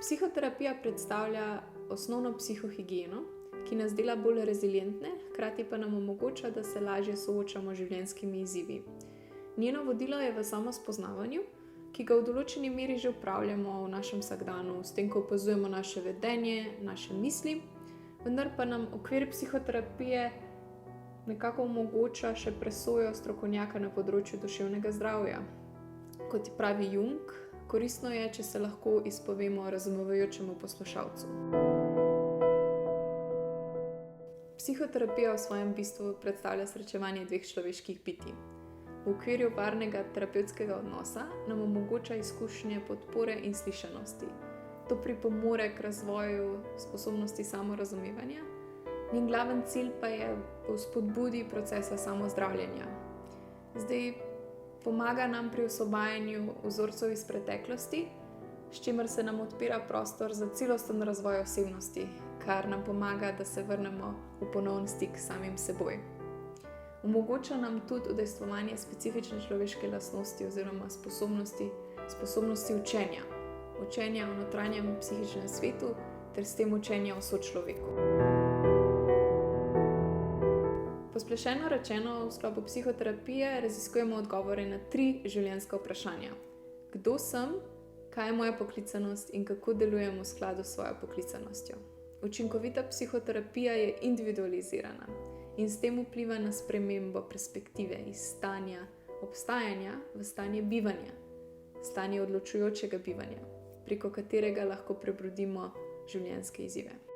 Psihoterapija predstavlja osnovno psihohigieno, ki nas dela bolj rezilientne, hkrati pa nam omogoča, da se lažje soočamo z življenjskimi izzivi. Njeno vodilo je v samospoznavanju, ki ga v določeni meri že upravljamo v našem vsakdanu, s tem, ko opazujemo naše vedenje, naše misli, vendar pa nam okvir psihoterapije nekako omogoča še presojo strokovnjaka na področju duševnega zdravja. Kot pravi Jung, koristno je, če se lahko izpovemo razumevajočemu poslušalcu. Psihoterapija v svojem bistvu predstavlja srečevanje dveh človeških bitij. V okviru varnega terapevtskega odnosa nam omogoča izkušnje podpore in slišanosti. To pripomore k razvoju sposobnosti samorazumevanja. Njen glaven cilj pa je v spodbudi procesa samozdravljenja. Pomaga nam pri osvobajanju vzorcev iz preteklosti, s čimer se nam odpira prostor za celosten razvoj osebnosti, kar nam pomaga, da se vrnemo v ponoven stik s samim seboj. Omogoča nam tudi udejstvovanje specifične človeške lastnosti oziroma sposobnosti učenja. Učenja o notranjem psihičnem svetu ter s tem učenja o sočloveku. Posplošeno rečeno, v sklopu psihoterapije raziskujemo odgovore na 3 življenjska vprašanja. Kdo sem, kaj je moja poklicanost in kako delujem v skladu s svojo poklicanostjo. Učinkovita psihoterapija je individualizirana in s tem vpliva na spremembo perspektive iz stanja obstajanja v stanje bivanja, stanje odločujočega bivanja, preko katerega lahko prebrodimo življenjske izzive.